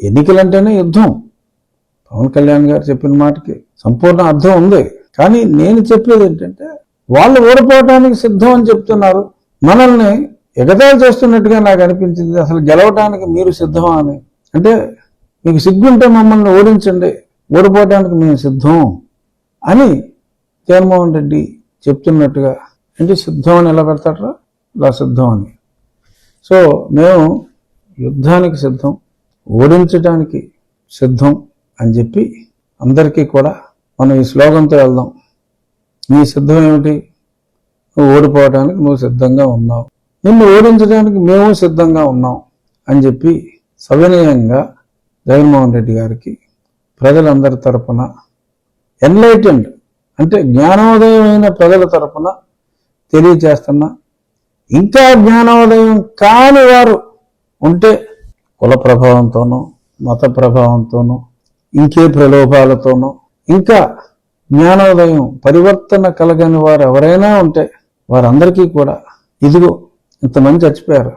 ఎన్నికలంటేనే యుద్ధం. పవన్ కళ్యాణ్ గారు చెప్పిన మాటకి సంపూర్ణ అర్థం ఉంది. కానీ నేను చెప్పేది ఏంటంటే, వాళ్ళు ఓడిపోవడానికి సిద్ధం అని చెప్తున్నారు, మనల్ని ఎగతాళి చేస్తున్నట్టుగా నాకు అనిపించింది. అసలు గెలవడానికి మీరు సిద్ధమా అని. అంటే మీకు సిగ్గుంటే మమ్మల్ని ఓడించండి, ఓడిపోవడానికి మేము సిద్ధం అని జగన్మోహన్ రెడ్డి చెప్తున్నట్టుగా. అంటే సిద్ధం అని ఎలా పెడతారా? ఇలా సిద్ధం అని. సో మేము యుద్ధానికి సిద్ధం, ఓడించడానికి సిద్ధం అని చెప్పి అందరికీ కూడా మనం ఈ స్లోగన్తో వెళ్దాం. నీ సిద్ధం ఏమిటి? నువ్వు ఓడిపోవడానికి నువ్వు సిద్ధంగా ఉన్నావు, నిన్ను ఓడించడానికి మేము సిద్ధంగా ఉన్నాం అని చెప్పి సవినయంగా జగన్మోహన్ రెడ్డి గారికి ప్రజలందరి తరపున, ఎన్లైటెండ్ అంటే జ్ఞానోదయమైన ప్రజల తరపున తెలియజేస్తున్నా. ఇంకా జ్ఞానోదయం కాని వారు ఉంటే కుల ప్రభావంతోనూ, మత ప్రభావంతోనూ, ఇంకే ప్రలోభాలతోనూ, ఇంకా జ్ఞానోదయం పరివర్తన కలగని వారు ఎవరైనా ఉంటే వారందరికీ కూడా, ఇదిగో ఇంతమంది చచ్చిపోయారు,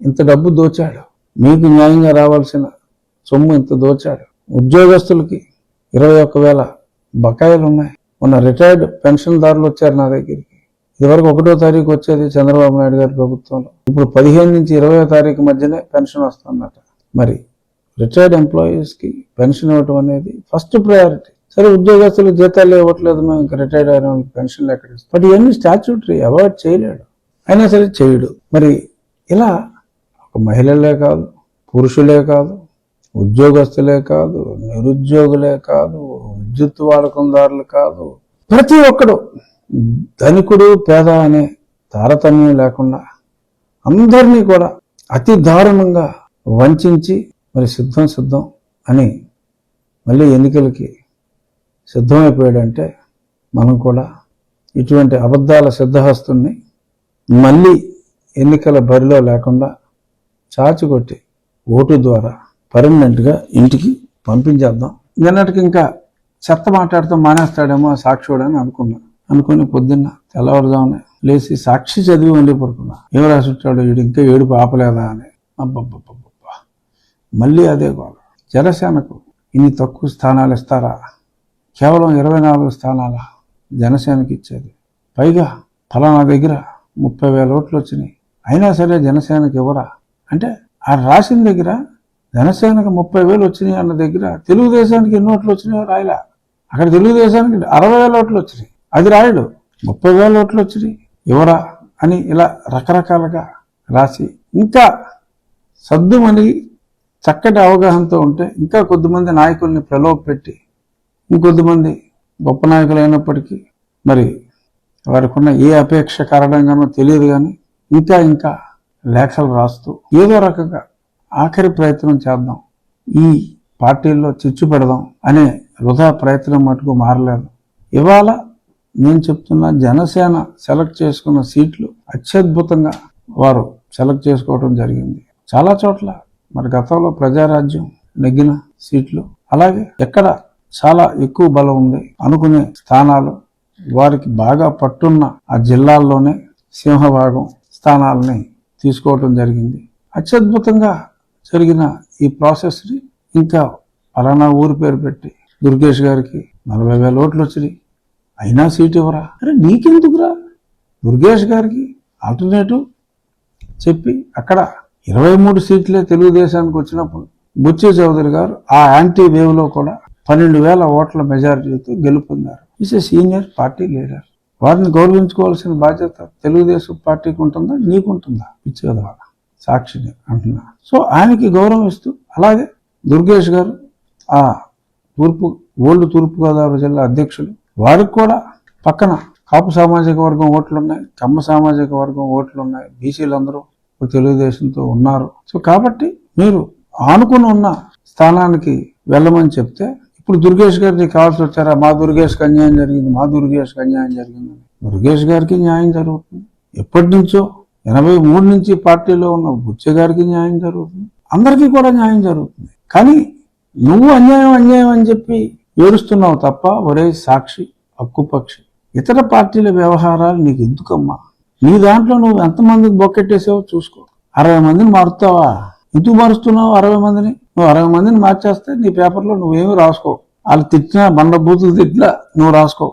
ఇంత డబ్బు దోచాడు, మీకు న్యాయంగా రావాల్సిన సొమ్ము ఇంత దోచాడు, ఉద్యోగస్తులకి 21,000 బకాయిలు ఉన్నాయి, మొన్న రిటైర్డ్ పెన్షన్దారులు వచ్చారు నా దగ్గరికి. ఇదివరకు 1వ తారీఖు వచ్చేది చంద్రబాబు నాయుడు గారి ప్రభుత్వంలో, ఇప్పుడు 15 నుంచి 20వ తారీఖు మధ్యనే పెన్షన్ వస్తుందట. మరి రిటైర్డ్ ఎంప్లాయీస్కి పెన్షన్ ఇవ్వటం అనేది ఫస్ట్ ప్రయారిటీ. సరే, ఉద్యోగస్తులు జీతాలు ఇవ్వట్లేదు, మేము ఇంకా రిటైర్డ్ అయిన వాళ్ళకి పెన్షన్లు ఎక్కడ ఇస్తాం? బట్ ఇవన్నీ స్టాచ్యూటరీ, అవాయిడ్ చేయలేడు, అయినా సరే చేయడు. మరి ఇలా ఒక మహిళలే కాదు, పురుషులే కాదు, ఉద్యోగస్తులే కాదు, నిరుద్యోగులే కాదు, విద్యుత్ వాడకందారులు కాదు, ప్రతి ఒక్కడు, ధనికుడు పేద అనే తారతమ్యం లేకుండా అందరినీ కూడా అతి దారుణంగా వంచి మరి సిద్ధం అని మళ్ళీ ఎన్నికలకి సిద్ధమైపోయాడంటే, మనం కూడా ఇటువంటి అబద్ధాల సిద్ధహస్తుని మళ్ళీ ఎన్నికల బరిలో లేకుండా చాచుకొట్టి ఓటు ద్వారా పర్మనెంట్గా ఇంటికి పంపించేద్దాం. నిన్నటికి ఇంకా చెత్త మాట్లాడుతూ మానేస్తాడేమో సాక్షివాడని అనుకుని పొద్దున్న తెల్లవారుజామున లేచి సాక్షి చదివి మళ్ళీ పడుకున్నా. ఏం రాసుంటాడు వీడు, ఇంకా ఏడుపు ఆపలేదా అని. అబ్బబ్బబ్బబ్బా, మళ్ళీ అదే గోడ. జనసేనకు ఇన్ని తక్కువ స్థానాలు ఇస్తారా? కేవలం 24 స్థానాల జనసేనకి ఇచ్చేది, పైగా ఫలానా దగ్గర 30,000 ఓట్లు వచ్చినాయి, అయినా సరే జనసేనకి ఇవ్వరా అంటే, ఆ రాసిన దగ్గర జనసేనకు 30,000 వచ్చినాయి అన్న దగ్గర తెలుగుదేశానికి ఎన్ని ఓట్లు వచ్చినాయో రాయలా. అక్కడ తెలుగుదేశానికి 60,000 ఓట్లు వచ్చినాయి, అది రాయడు. 30,000 ఓట్లు వచ్చినాయి ఇవ్వరా అని ఇలా రకరకాలుగా రాసి, ఇంకా సద్దుమని చక్కటి అవగాహనతో ఉంటే ఇంకా కొద్దిమంది నాయకుల్ని ప్రలోభ పెట్టి, ఇంకొద్దిమంది గొప్ప నాయకులు అయినప్పటికీ మరి వారికి ఉన్న ఏ అపేక్ష కారణంగానో తెలియదు, కానీ ఇంకా లేఖలు రాస్తూ ఏదో రకంగా ఆఖరి ప్రయత్నం చేద్దాం, ఈ పార్టీల్లో చిచ్చు పెడదాం అనే వృధా ప్రయత్నం మటుకు మారలేదు. ఇవాళ నేను చెప్తున్నా, జనసేన సెలెక్ట్ చేసుకున్న సీట్లు అత్యద్భుతంగా వారు సెలెక్ట్ చేసుకోవడం జరిగింది. చాలా చోట్ల మరి గతంలో ప్రజారాజ్యం నెగ్గిన సీట్లు, అలాగే ఎక్కడ చాలా ఎక్కువ బలం ఉంది అనుకునే స్థానాలు, వారికి బాగా పట్టున్న ఆ జిల్లాల్లోనే సింహభాగం స్థానాలని తీసుకోవటం జరిగింది. అత్యద్భుతంగా జరిగిన ఈ ప్రాసెస్ని ఇంకా పలానా ఊరి పేరు పెట్టి దుర్గేష్ గారికి 40,000 ఓట్లు వచ్చినాయి, అయినా సీటు ఇవ్వరా? అరే నీకెందుకురా? దుర్గేష్ గారికి ఆల్టర్నేటివ్ చెప్పి అక్కడ 23 సీట్లే తెలుగుదేశానికి వచ్చినప్పుడు బుచ్చి చౌదరి గారు ఆ యాంటీ వేవ్లో కూడా 12,000 ఓట్ల మెజారిటీతో గెలుపొందారు. Is a senior party leader. వారిని గౌరవించుకోవాల్సిన బాధ్యత తెలుగుదేశం పార్టీకి ఉంటుందా, నీకుంటుందా? ఇచ్చేదా సాక్షిని అంటున్నా. సో ఆయనకి గౌరవం ఇస్తూ, అలాగే దుర్గేష్ గారు ఆ ఓల్డ్ తూర్పుగోదావరి జిల్లా అధ్యక్షులు, వారికి కూడా పక్కన కాపు సామాజిక వర్గం ఓట్లున్నాయి, కమ్మ సామాజిక వర్గం ఓట్లున్నాయి, బీసీలందరూ తెలుగుదేశంతో ఉన్నారు. సో కాబట్టి మీరు ఆనుకుని ఉన్న స్థానానికి వెళ్ళమని చెప్తే, ఇప్పుడు దుర్గేష్ గారికి కావాల్సి వచ్చారా? మా దుర్గేష్కి అన్యాయం జరిగింది, మా దుర్గేష్కి అన్యాయం జరిగిందని. దుర్గేష్ గారికి న్యాయం జరుగుతుంది, ఎప్పటి నుంచో 83 నుంచి పార్టీలో ఉన్న బుచ్చ గారికి న్యాయం జరుగుతుంది, అందరికీ కూడా న్యాయం జరుగుతుంది. కానీ నువ్వు అన్యాయం అని చెప్పి ఏడుస్తున్నావు తప్ప, ఒరే సాక్షి హక్కుపక్షి, ఇతర పార్టీల వ్యవహారాలు నీకు ఎందుకమ్మా? నీ దాంట్లో నువ్వు ఎంతమందికి బొక్కెట్టేసావో చూసుకో. 60 మందిని మారుతావా? ఎందుకు మారుస్తున్నావు 60 మందిని? నువ్వు 60 మందిని మార్చేస్తే నీ పేపర్లో నువ్వేమి రాసుకో. వాళ్ళు తిట్టినా బండ బూతులు తిట్టినా నువ్వు రాసుకో.